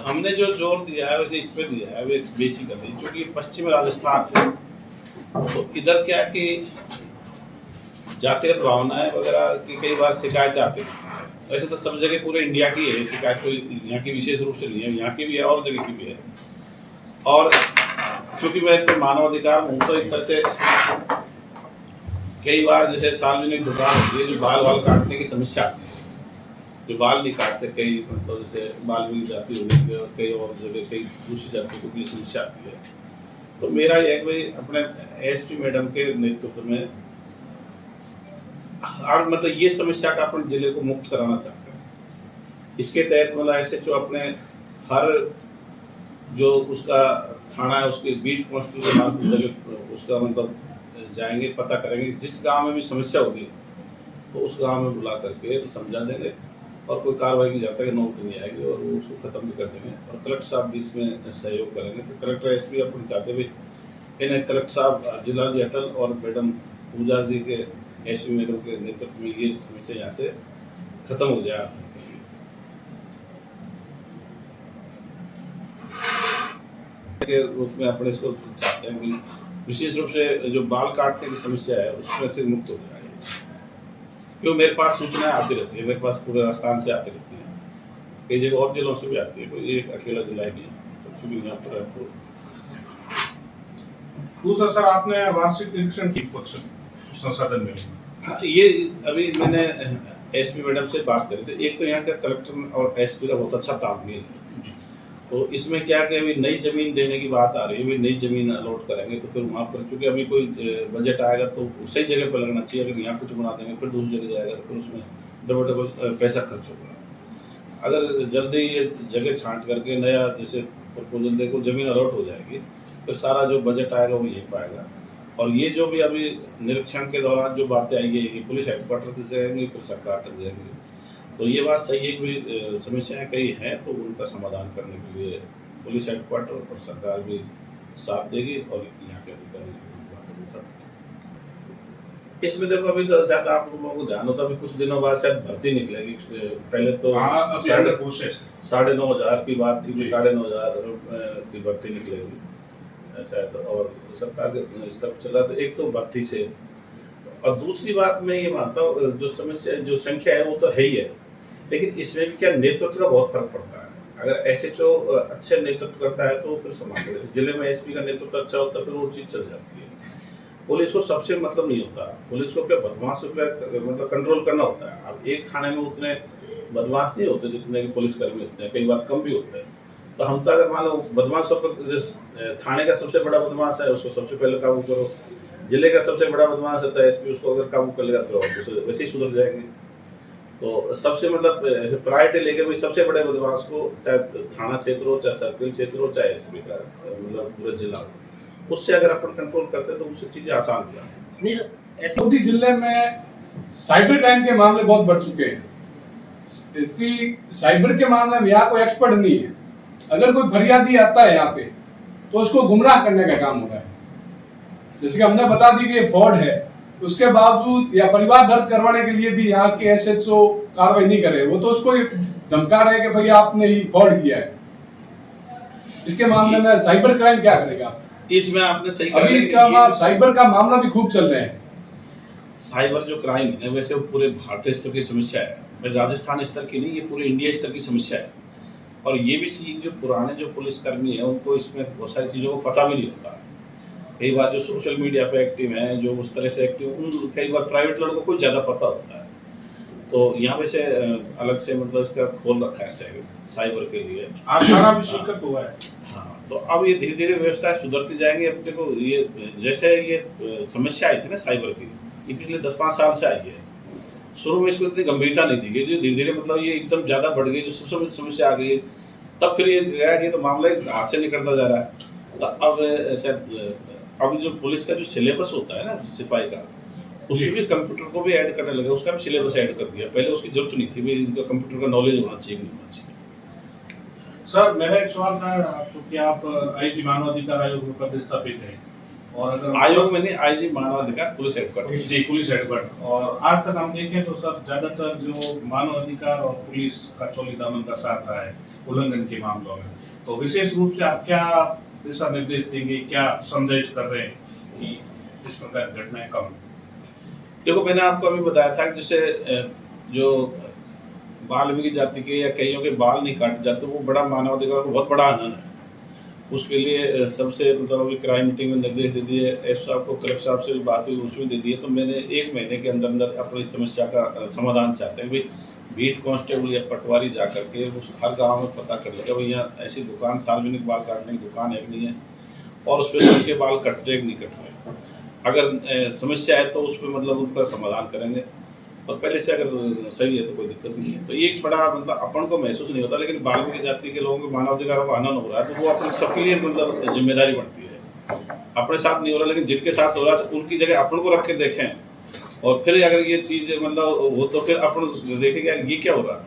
हमने जो जोर दिया है वैसे इस पे दिया है बेसिकली, क्योंकि पश्चिम राजस्थान है तो इधर क्या है कि जातिगत भावनाएं वगैरह की कई बार शिकायतें आती रहती है। वैसे तो सब जगह पूरे इंडिया की है शिकायत, कोई यहाँ की विशेष रूप से नहीं है, यहाँ की भी है और जगह की भी है। और क्योंकि मैं तो मानवाधिकार हूँ तो एक तरह से कई बार जैसे सार्वजनिक दुकान होती है जो बाल काटने की समस्या आती है, जो बाल नहीं काटते, कई मतलब जैसे बाल मिल जाती होगी और कई और जगह कई दूसरी जाति को समस्या आती है। तो मेरा यह भाई अपने एसपी मैडम के नेतृत्व में और मतलब ये समस्या का अपन जिले को मुक्त कराना चाहते हैं। इसके तहत मतलब एसएचओ अपने हर जो उसका थाना है उसके बीट कांस्टेबल के नाम उसका मतलब जाएंगे, पता करेंगे, जिस गांव में भी समस्या होगी तो उस गांव में बुला करके समझा देंगे और कोई कार्रवाई की जाता है नौबत नहीं आएगी और वो उसको खत्म भी कर देंगे। और कलेक्टर साहब भी इसमें सहयोग करेंगे। तो कलेक्टर एसपी अपन चाहते भी इन्हें कलेक्टर साहब जिला अटल और मैडम पूजा जी के एसपी मैडम के नेतृत्व में ये समस्या यहाँ से खत्म हो जाए के रूप में अपने इसको चाहते हैं कि विशेष रूप से जो बाल काटने की समस्या है उसमें से मुक्त हो जाए। क्यों मेरे पास सूचनाएं आती रहती है, मेरे पास पूरे राजस्थान से आती रहती है, कई जगह और जिलों से भी आती है, कोई एक अकेला जिला ही नहीं है, तो यहाँ पर दूसरा सर आपने वार्षिक निरीक्षण की संसाधन में ये अभी मैंने एसपी मैडम से बात करी थी। एक तो यहाँ का कलेक्टर और एसपी का बहुत अच्छा तालमेल है, तो इसमें क्या कि अभी नई जमीन देने की बात आ रही है, अभी नई जमीन अलॉट करेंगे तो फिर वहाँ पर चूँकि अभी कोई बजट आएगा तो सही जगह पर लगना चाहिए। अगर यहाँ कुछ बना देंगे फिर दूसरी जगह जाएगा तो फिर उसमें डबल पैसा खर्च होगा। अगर जल्दी ये जगह छांट करके नया जैसे प्रपोजल देखो जमीन अलॉट हो जाएगी फिर सारा जो बजट आएगा वो यहीं पाएगा। और ये जो भी अभी निरीक्षण के दौरान जो बातें आई है ये पुलिस हेडक्वार्टर तक जाएंगी फिर सरकार तक जाएंगी। तो ये बात सही है कि समस्याएं कई हैं तो उनका समाधान करने के लिए पुलिस हेडक्वार्टर और सरकार भी साथ देगी और यहाँ के अधिकारी बात उठा। इसमें देखो अभी तो शायद आप लोगों को ध्यान होता, अभी कुछ दिनों बाद शायद भर्ती निकलेगी। पहले तो 9,500 की बात थी, 9,500 की भर्ती निकलेगी शायद, और सरकार के स्तर पर चला। तो एक तो भर्ती से, और दूसरी बात मैं ये मानता हूँ जो समस्या जो संख्या है वो तो है ही है, लेकिन इसमें भी क्या नेतृत्व का बहुत फर्क पड़ता है। अगर एसएचओ अच्छे नेतृत्व करता है तो फिर संभाल लेते, जिले में एसपी का नेतृत्व अच्छा होता है फिर वो चीज़ चल जाती है। पुलिस को सबसे मतलब नहीं होता, पुलिस को क्या बदमाशों पे मतलब कंट्रोल करना होता है। अब एक थाने में उतने बदमाश नहीं होते जितने कि पुलिसकर्मी होते हैं, कई बार कम भी होते हैं। तो हम तो अगर मान लो बदमाशों पर थाने का सबसे बड़ा बदमाश है उसको सबसे पहले काबू करो, जिले का सबसे बड़ा बदमाश होता है एसपी, उसको अगर काबू कर लेगा तो वैसे ही सुधर जाएंगे। तो सबसे मतलब ऐसे प्रायोरिटी लेकर भाई सबसे बड़े बदमाश को, चाहे थाना क्षेत्र हो, चाहे सर्किल क्षेत्र हो, चाहे एसपी का मतलब पूरा जिला हो, उससे अगर अपन कंट्रोल करते हैं तो उससे चीजें आसान हो जाती हैं। ऐसे जिले में साइबर क्राइम के मामले बहुत बढ़ चुके हैं कि साइबर के मामले में यहाँ कोई एक्सपर्ट नहीं है। अगर कोई फरियादी आता है यहाँ पे तो उसको गुमराह करने का काम हो रहा है। जैसे कि हमने बता दी कि फ्रॉड है, उसके बावजूद या परिवार दर्ज करवाने के लिए भी यहाँ के एसएचओ कार्रवाई नहीं करे, वो तो उसको धमका रहे कि भाई आपने ही फ्रॉड किया है। इसके मामले में साइबर क्राइम क्या करेगा? इसमें आपने सही कहा, अभी इसका साइबर का मामला भी खूब चल रहे हैं। साइबर जो क्राइम है वैसे वो पूरे भारतीय स्तर की समस्या है, राजस्थान स्तर की नहीं, ये पूरे इंडिया स्तर की समस्या है। और ये भी चीज जो पुराने जो पुलिसकर्मी है उनको इसमें बहुत सारी चीज़ों को पता भी नहीं होता। कई बार जो सोशल मीडिया पे एक्टिव हैं, जो उस तरह से एक्टिव, उन कई बार प्राइवेट लड़कों को ज़्यादा पता होता है। तो यहाँ पे से अलग से मतलब इसका खोल रखा है साइबर के लिए, थाना भी स्वीकृत हुआ है। हाँ, तो अब ये धीरे धीरे व्यवस्थाएं सुधरती जाएंगी। अब देखो ये जैसे ये समस्या आई थी ना साइबर की, ये पिछले 10-5 साल से आई है। शुरू में इसको इतनी गंभीरता नहीं दी गई, जो धीरे धीरे मतलब ये एकदम ज़्यादा बढ़ गई, जो सबसे समस्या आ गई, तब फिर ये गया कि तो मामला हाथ से निकलता जा रहा है। तो अब अब जो पुलिस का जो सिलेबस होता है ना सिपाही का, उसमें भी कंप्यूटर को भी ऐड करने लगे, उसका भी सिलेबस ऐड कर दिया। पहले उसकी जरूरत नहीं थी, इनका कंप्यूटर का नॉलेज होना चाहिए, नहीं होना चाहिए। सर मेरा एक सवाल था, चूंकि आप आईजी मानवाधिकार आयोग में पदस्थापित हैं और अगर आयोग में नहीं, आईजी मानवाधिकार पुलिस हेडक्वार्टर। जी पुलिस हेडक्वार्टर, और आज तक हम देखें तो सर ज्यादातर जो मानव अधिकार और पुलिस का चोली दामन का साथ रहा है उल्लंघन के मामलों में, तो विशेष रूप से आप क्या दिशा निर्देश देंगे, क्या संदेश कर रहे हैं कि इस प्रकार की घटनाएं कम? देखो, मैंने आपको अभी बताया था कि जैसे जो बाल विगी जाति के या कईयों के बाल नहीं काटे जाते, वो बड़ा मानवाधिकार को बहुत बड़ा हनन है। उसके लिए सबसे मतलब अभी क्राइम मीटिंग में निर्देश दे दिए, एस साहब को, कलेक्टर साहब से भी बात हुई, उसमें दे दिए। तो मैंने 1 महीने के अंदर अंदर अपनी समस्या का समाधान चाहते हैं। भाई बीट कांस्टेबल या पटवारी जा करके उस हर गांव में पता कर लेगा भाई यहाँ ऐसी दुकान, सार्वजनिक बाल काटने की दुकान है कि नहीं है, और उस पर सबके बाल कट रहे कि नहीं कट रहे। अगर समस्या है तो उस पर मतलब उनका समाधान करेंगे, और पहले से अगर सही है तो कोई दिक्कत नहीं है। तो ये एक बड़ा मतलब अपन को महसूस नहीं होता, लेकिन बाल विगी जाति के लोगों के मानवाधिकारों का हनन हो रहा है, तो वो अपने सबके लिए मतलब जिम्मेदारी बनती है। अपने साथ नहीं हो रहा, लेकिन जिनके साथ हो रहा है उनकी जगह अपन को रख के देखें, और फिर अगर ये चीज़ मतलब हो तो फिर अपन देखेंगे यार ये क्या हो रहा है।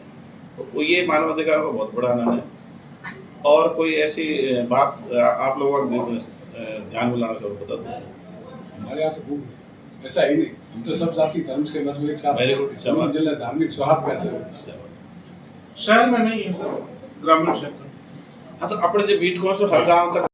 तो ये मानवाधिकारों का बहुत बड़ा हनन है। और कोई ऐसी बात आप लोगों का ध्यान में लाना चाहो बता दो। हमारे यहाँ तो खूब ऐसा ही नहीं, हम तो सब जाति धर्म से मतलब एक साथ Very good, शाबाश। जिला धार्मिक स्वार्थ कैसे हो। शहर में नहीं है सर, ग्रामीण क्षेत्र। हाँ, तो अपने जो बीट कांस्टेबल हर गांव तक